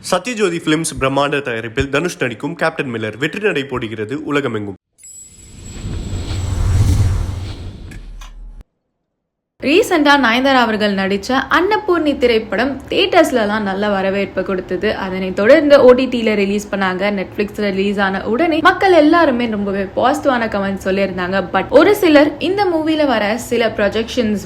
Sathyajothi films பிரம்மாண்ட தயாரிப்பில் தனுஷ் நடிக்கும் கேப்டன் மில்லர் வெற்றி நடை போடுகிறது உலகமெங்கும். ரீசெண்டா நயன்தாரா அவர்கள் நடிச்ச அன்னபூர்ணி திரைப்படம் தியேட்டர்ஸ்லாம் நல்ல வரவேற்பு கொடுத்தது. அதனை தொடர்ந்து OTTல ரிலீஸ் பண்ணாங்க. நெட்ஃபிளிக்ஸ்ல ரிலீஸ் ஆன உடனே மக்கள் எல்லாருமே ரொம்பவே பாசிட்டிவான கமெண்ட் சொல்லியிருந்தாங்க. பட் ஒரு சிலர் இந்த மூவில வர சில ப்ரொஜெக்ஷன்ஸ்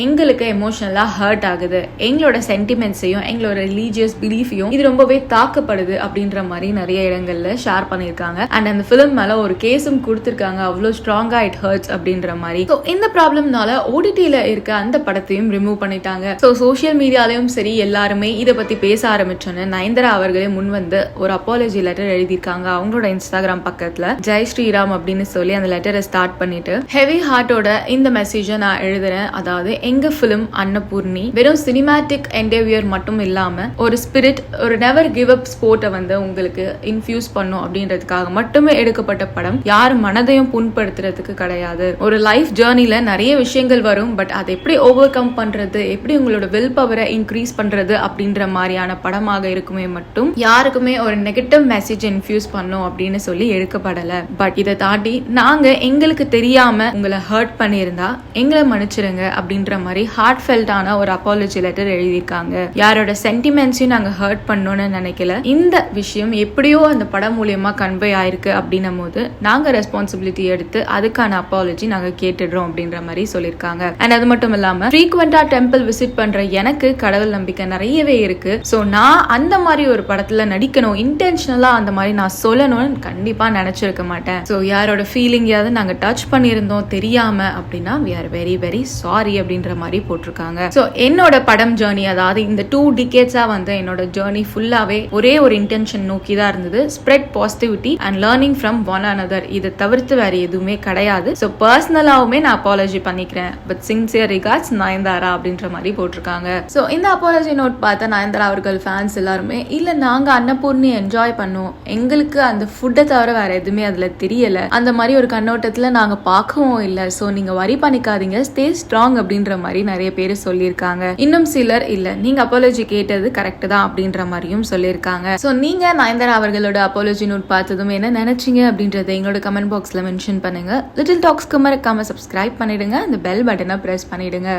எங்களுக்கு எமோஷனலா ஹர்ட் ஆகுது, எங்களோட சென்டிமெண்ட்ஸையும் எங்களோட ரிலீஜியஸ் பிலீஃபையும் இது ரொம்பவே தாக்கப்படுது அப்படின்ற மாதிரி நிறைய இடங்கள்ல ஷேர் பண்ணியிருக்காங்க. அண்ட் அந்த பிலிம் மேல ஒரு கேஸும் கொடுத்திருக்காங்க. அவ்வளவு ஸ்ட்ராங்கா இட் ஹர்ட்ஸ் அப்படின்ற மாதிரி. இந்த ப்ராப்ளம்னால OTTல இருக்க அந்த படத்தையும் ரிமூவ் பண்ணிட்டாங்க. சோ சோசியல் மீடியாலயும் சரி எல்லாருமே இத பத்தி பேச ஆரம்பிச்சோன்னு நயன்தாரா அவர்களே முன் வந்து ஒரு அப்பாலஜி லெட்டர் எழுதியிருக்காங்க. அவங்களோட இன்ஸ்டாகிராம் பக்கத்துல ஜெய் ஸ்ரீராம் அப்படின்னு சொல்லி அந்த லெட்டரை ஸ்டார்ட் பண்ணிட்டு, ஹெவி ஹார்ட்டோட இந்த மெசேஜை நான் எழுதுறேன். அதாவது எங்க பிலிம் அன்னபூர்ணி வெறும் சினிமேட்டிக் என்டேவியர் மட்டும் இல்லாம ஒரு ஸ்பிரிட், ஒரு நெவர் கிவ் அப் ஸ்போர்ட்டை உங்களுக்கு இன்ஃபியூஸ் பண்ணும் அப்படின்றதுக்காக மட்டுமே எடுக்கப்பட்ட படம். யார் மனதையும் புண்படுத்துறதுக்கு கிடையாது. ஒரு லைஃப் ஜேர்னில நிறைய விஷயங்கள் வரும். பட் அதை எப்படி ஓவர் கம் பண்றது, எப்படி உங்களோட வில் பவரை இன்க்ரீஸ் பண்றது அப்படின்ற மாதிரியான படமாக இருக்குமே மட்டும் யாருக்குமே ஒரு நெகட்டிவ் மெசேஜ் இன்ஃபியூஸ் பண்ணும் அப்படின்னு சொல்லி எடுக்கப்படல. பட் இதை தாண்டி நாங்க எங்களுக்கு தெரியாம உங்களை ஹர்ட் பண்ணியிருந்தா எங்களை மன்னிச்சிருங்க அப்படின்ற மாதிரி ஹார்ட் ஃபெல்டான ஒரு அப்பாலஜி லெட்டர் எழுதியிருக்காங்க. யாரோட சென்டிமெண்ட்ஸையும் நாங்க ஹர்ட் பண்ணணும்னு நினைக்கல. இந்த விஷயம் எப்படியோ அந்த படம் மூலியமா கன்வே ஆயிருக்கு அப்படின்னும் போது நாங்க ரெஸ்பான்சிபிலிட்டி எடுத்து அதுக்கான அப்பாலஜி நாங்க கேட்டுடுறோம் அப்படின்ற மாதிரி சொல்லியிருக்காங்க. அண்ட் அது மட்டும் இல்லாம ஃப்ரீக்வெண்டா டெம்பிள் விசிட் பண்ற எனக்கு கடவுள் நம்பிக்கை நிறையவே இருக்கு. சோ நான் அந்த மாதிரி ஒரு படத்துல நடிக்கணும், இன்டென்ஷனலா அந்த மாதிரி நான் சொல்லணும்னு கண்டிப்பா நினைச்சிருக்க மாட்டேன். சோ யாரோட ஃபீலிங்காவது நாங்க டச் பண்ணியிருந்தோம் தெரியாம அப்படின்னா we are very very sorry அப்படின்ற மாதிரி போட்டிருக்காங்க. சோ என்னோட படம் ஜேர்னி, அதாவது இந்த 2 டிகேட்ஸா என்னோட ஜேர்னி ஃபுல்லாவே ஒரே ஒரு இன்டென்ஷன் நோக்கி தான் இருந்தது. Spread positivity and learning from one another. இதை தவிர்த்து வேற எதுவுமே கிடையாது. சோ பர்சனலாவுமே நான் அப்பாலஜி பண்ணிக்கிறேன். பட் சின்சியர் ரிகார்ட்ஸ் நயன்தாரா அப்படின்ற மாதிரி போட்டிருக்காங்க. சோ இந்த அப்பாலஜி நோட் பார்த்த நயன்தாரா அவர்கள் ஃபேன்ஸ் எல்லாருமே, இல்ல நாங்க அன்னபூர்ணி என்ஜாய் பண்ணோம், எங்களுக்கு அந்த ஃபுட்டை தவிர வேற எதுவுமே அதுல தெரியல, அந்த மாதிரி ஒரு கண்ணோட்டத்துல நாங்க பார்க்கவும் இல்லை. சோ நீங்க வரி பண்ணிக்காதீங்க, ஸ்டே ஸ்ட்ராங் அப்படின்ற மாதிரி நிறைய பேர் சொல்லியிருக்காங்க. இன்னும் சிலர் இல்ல நீங்க அப்பாலஜி கேட்டது கரெக்ட் தான் அப்படின்ற மாதிரியும் சொல்லியிருக்காங்க. சோ நீங்க நயன்தாரா அவர்களோட அப்பாலஜி நோட் பார்த்ததும் என்ன நினைச்சீங்க அப்படின்றத எங்களோட கமெண்ட் பாக்ஸ்ல மென்ஷன் பண்ணுங்க. லிட்டில் டாக்ஸ்க்கு மறக்காம சப்ஸ்கிரைப் பண்ணிடுங்க, அந்த பெல் பட்டனை பிரஸ் பண்ணிடுங்க.